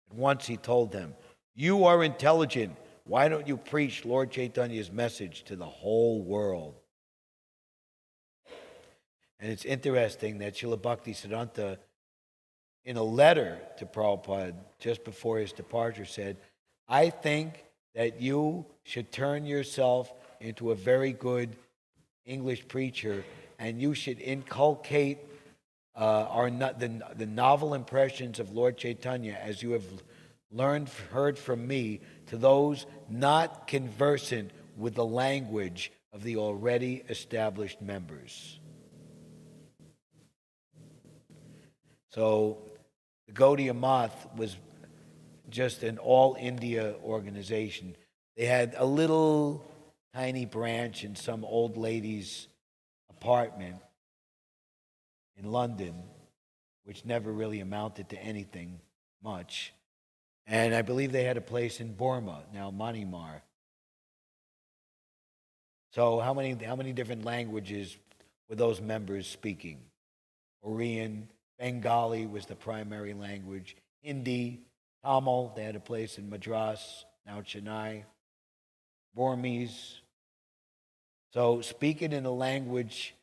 Speaker 1: At once he told them, "You are intelligent. Why don't you preach Lord Chaitanya's message to the whole world?" And it's interesting that Srila Bhaktisiddhanta, in a letter to Prabhupada just before his departure, said, "I think that you should turn yourself into a very good English preacher, and you should inculcate the novel impressions of Lord Chaitanya, as you have heard from me, to those not conversant with the language of the already established members." So the Gaudiya Math was just an all-India organization. They had a little tiny branch in some old lady's apartment in London, which never really amounted to anything much. And I believe they had a place in Burma, now Myanmar. So how many different languages were those members speaking? Oriyan, Bengali was the primary language, Hindi, Tamil, they had a place in Madras, now Chennai, Burmese. So speaking in the language,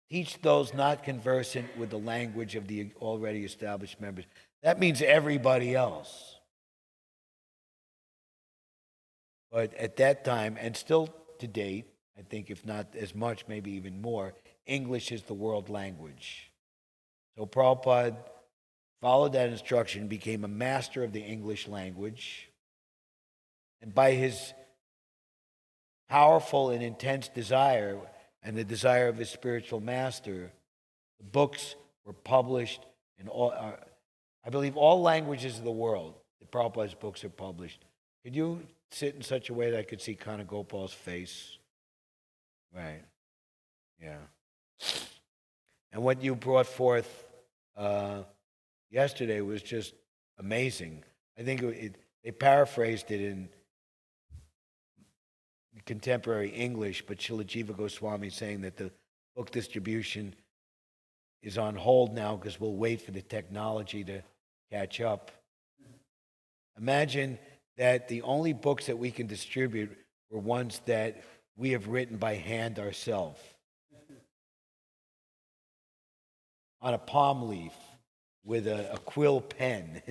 Speaker 1: teach those not conversant with the language of the already established members. That means everybody else. But at that time, and still to date, I think if not as much, maybe even more, English is the world language. So Prabhupada followed that instruction, became a master of the English language, and by his powerful and intense desire and the desire of his spiritual master, the books were published in all, I believe, all languages of the world. The Prabhupada's books are published. Could you sit in such a way that I could see Kana Gopal's face? Right. Yeah. And what you brought forth yesterday was just amazing. I think they paraphrased it in contemporary English, but Srila Jiva Goswami saying that the book distribution is on hold now because we'll wait for the technology to catch up. Imagine that the only books that we can distribute were ones that we have written by hand ourselves on a palm leaf with a quill pen.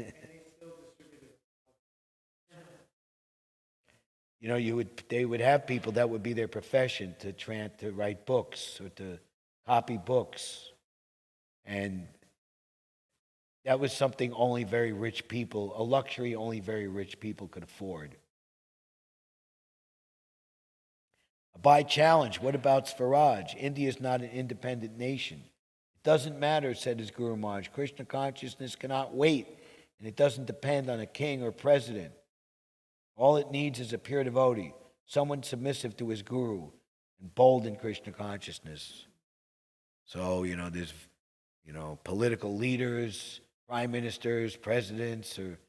Speaker 1: You know, they would have people that would be their profession to write books or to copy books. And that was something only very rich people, a luxury only very rich people could afford. By challenge, what about Swaraj? India is not an independent nation. It doesn't matter, said his Guru Maharaj. Krishna consciousness cannot wait, and it doesn't depend on a king or president. All it needs is a pure devotee, someone submissive to his guru and bold in Krishna consciousness. So, there's, political leaders, prime ministers, presidents, or,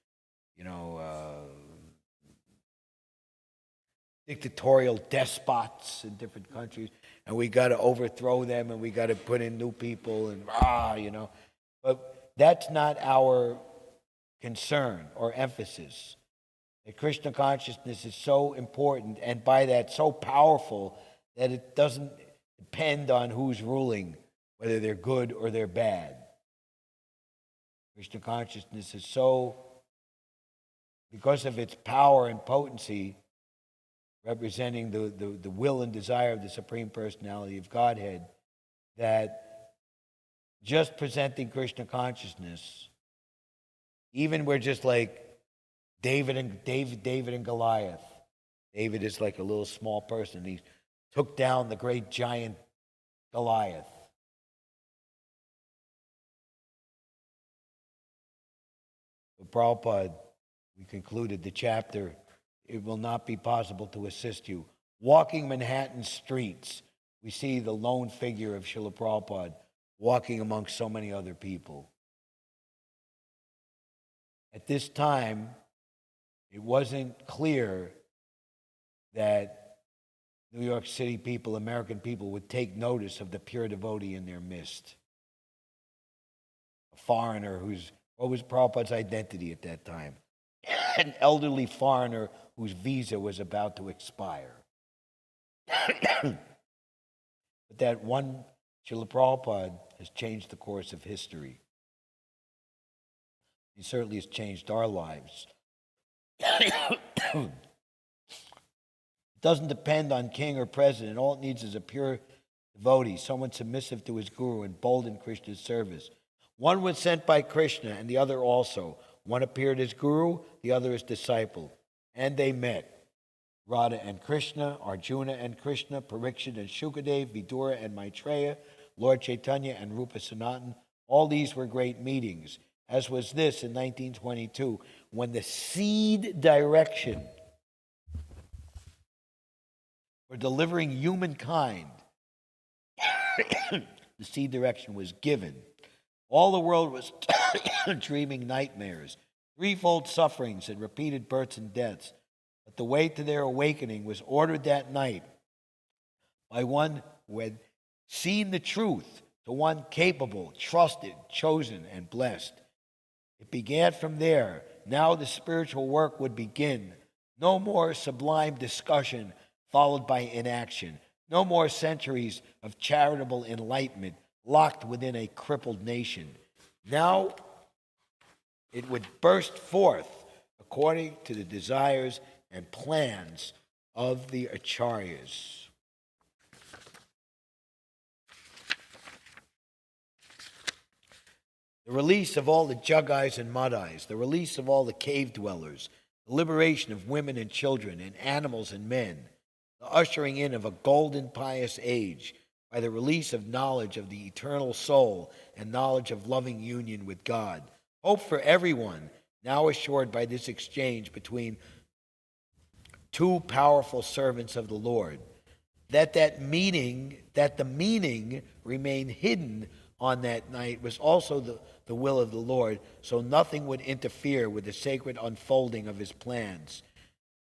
Speaker 1: dictatorial despots in different countries, and we got to overthrow them, and we got to put in new people, and But that's not our concern or emphasis. That Krishna consciousness is so important, and by that so powerful, that it doesn't depend on who's ruling, whether they're good or they're bad. Krishna consciousness is so, because of its power and potency, representing the will and desire of the Supreme Personality of Godhead, that just presenting Krishna consciousness, even we're just like David and Goliath. David is like a little small person. He took down the great giant Goliath. But Prabhupada, we concluded the chapter, it will not be possible to assist you. Walking Manhattan streets, we see the lone figure of Srila Prabhupada walking amongst so many other people. At this time, it wasn't clear that New York City people, American people, would take notice of the pure devotee in their midst. A foreigner what was Prabhupada's identity at that time? An elderly foreigner whose visa was about to expire. But that one Srila Prabhupada has changed the course of history. He certainly has changed our lives. It doesn't depend on king or president. All it needs is a pure devotee, someone submissive to his guru and bold in Krishna's service. One was sent by Krishna and the other also. One appeared as guru, the other as disciple. And they met. Radha and Krishna, Arjuna and Krishna, Parikshit and Shukadev, Vidura and Maitreya, Lord Chaitanya and Rupa Sanatan. All these were great meetings, as was this in 1922, when the seed direction for delivering humankind, the seed direction was given. All the world was dreaming nightmares, threefold sufferings and repeated births and deaths. But the way to their awakening was ordered that night by one who had seen the truth, to one capable, trusted, chosen, and blessed. It began from there. Now the spiritual work would begin. No more sublime discussion followed by inaction. No more centuries of charitable enlightenment locked within a crippled nation. Now it would burst forth according to the desires and plans of the acharyas. The release of all the jugais and madais, the release of all the cave dwellers, the liberation of women and children and animals and men, the ushering in of a golden pious age by the release of knowledge of the eternal soul and knowledge of loving union with God. Hope for everyone, now assured by this exchange between two powerful servants of the Lord, that the meaning remained hidden on that night was also the will of the Lord, so nothing would interfere with the sacred unfolding of his plans,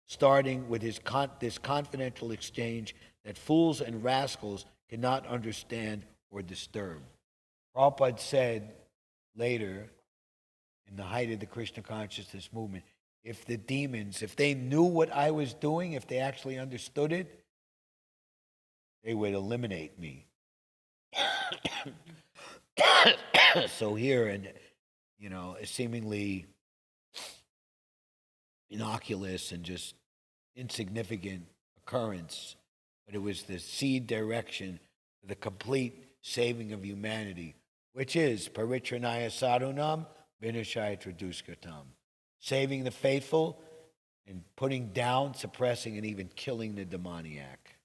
Speaker 1: starting with this confidential exchange that fools and rascals cannot understand or disturb. Prabhupada said later, in the height of the Krishna consciousness movement, if the demons, if they knew what I was doing, if they actually understood it, they would eliminate me. So here, and a seemingly innocuous and just insignificant occurrence, but it was the seed direction for the complete saving of humanity, which is paritranaya sadhunam vinashaya traduskatam, saving the faithful and putting down, suppressing, and even killing the demoniac.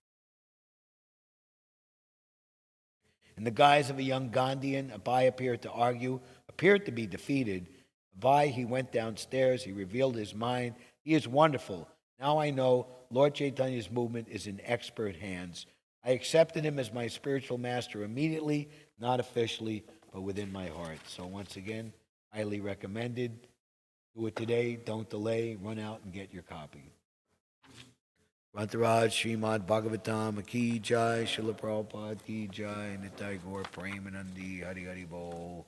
Speaker 1: In the guise of a young Gandhian, Abai appeared to be defeated. Abai, he went downstairs, he revealed his mind. He is wonderful. Now I know Lord Chaitanya's movement is in expert hands. I accepted him as my spiritual master immediately, not officially, but within my heart. So once again, highly recommended. Do it today, don't delay, run out and get your copy. Rantaraj, Srimad Bhagavatam, Ki Jai, Srila Prabhupada, Ki Jai, Nitai Gaur, Premanandi, Hari Hari Bol.